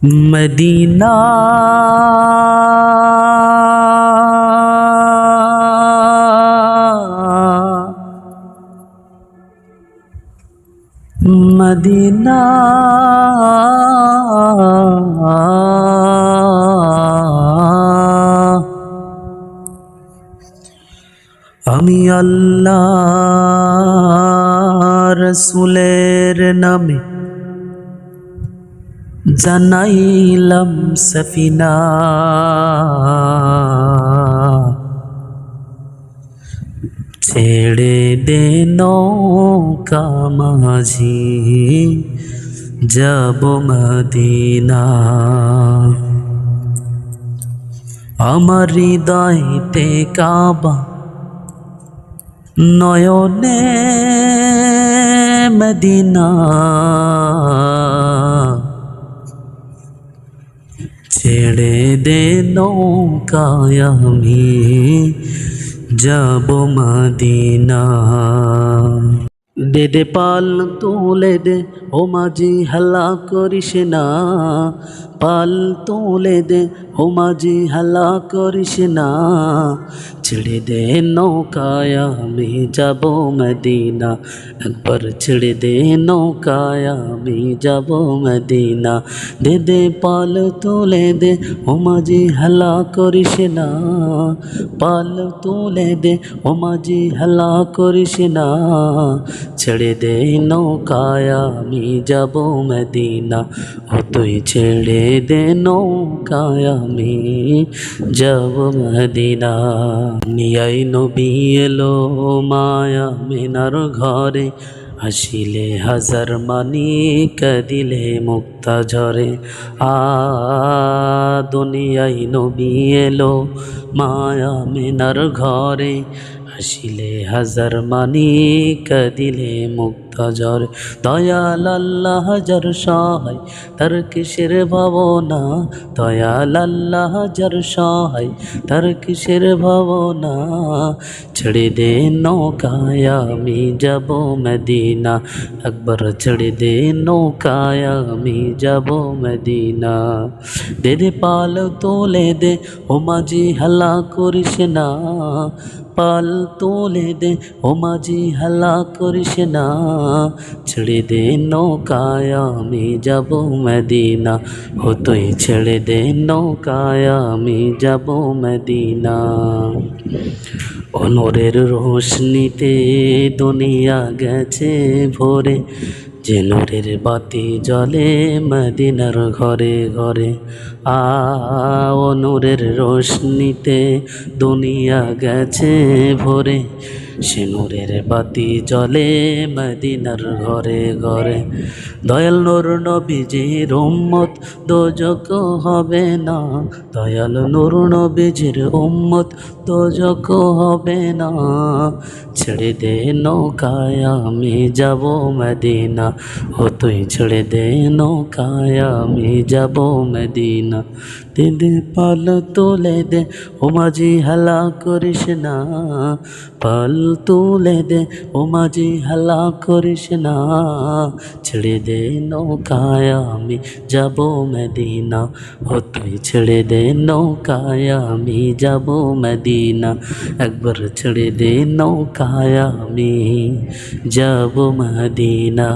Medina Medina আমি আল্লাহ রসুলের নামে জানাইলাম সফিনা, ছেড়ে দে নৌকা মাঝি যাব মদিনা। আমার হৃদয়তে কাবা, নয়নে মদিনা, ছেড়ে দে নৌকায় আমি যাব মদিনা। দে দে পাল তুলে দে ও মাঝি হাল্লা করিস না, পাল তুলে দে ও মাঝি হাল্লা করিস না, ছেড়ে দে নৌকায় আমি যাব মদিনা, একবার ছেড়ে দে নৌকায় আমি যাব মদিনা। দে দে পাল তুলে দে ও মাঝি হাল্লা করিস না, পাল তুলে দে ও মাঝি হাল্লা করিস না, ছেড়ে দে নৌকায় আমি যাব মদিনা। ও তুই ছেড়ে দে নৌকায় আমি যাব মদিনা। নিয়াই নবী এলো মায়া মিনার ঘরে, হাসিলে হাজার মানি কাঁদিলে মুক্তা ঝরে। দুনিয়ায় নবী এলো মায়া মিনার ঘরে, হাসিলে হাজার মানি কাঁদিলে মুক্তা ঝরে। দয়াল আল্লাহ যার সহায় তার কিসের ভাবনা, দয়াল আল্লাহ যার সহায় তার কিসের ভাবনা, ছেড়ে দে নৌকায় আমি যাব মদিনা, একবার ছেড়ে দে নৌকায় আমি যাব মদিনা। দে দে পাল তোলে দে ও মাঝি হাল্লা করিস না, পাল তোলে দে ও মাঝি হাল্লা করিস না, ছেড়ে দে নৌকায় আমি যাব মদিনা। ও তুই ছেড়ে দে নৌকায় আমি যাব মদিনা। অনরের রোশনিতে দুনিয়া গেছে ভরে, যে নূরের বাতি জ্বলে মদিনার ঘরে ঘরে। ও নূরের রোশনিতে দুনিয়া গেছে ভরে, সে নূরের বাতি জ্বলে মদিনার ঘরে ঘরে। দয়াল নূর নবীজির উম্মত দোজক হবে না, দয়াল নূর নবীজির উম্মত দোজক হবে না, ছেড়ে দে নৌকায় আমি যাব মদিনা। ও তুই ছেড়ে দে নৌকায় আমি যাব মদিনা। দে দে পাল তুলে দে ও মাঝি হাল্লা করিস না, পাল তুলে দে ও মাঝি হাল্লা করিস না, ছেড়ে দে নৌকায় আমি যাব মদিনা। ও তুই ছেড়ে দে নৌকায় আমি যাব মদিনা, একবার ছেড়ে দে নৌকায় আমি যাব মদিনা।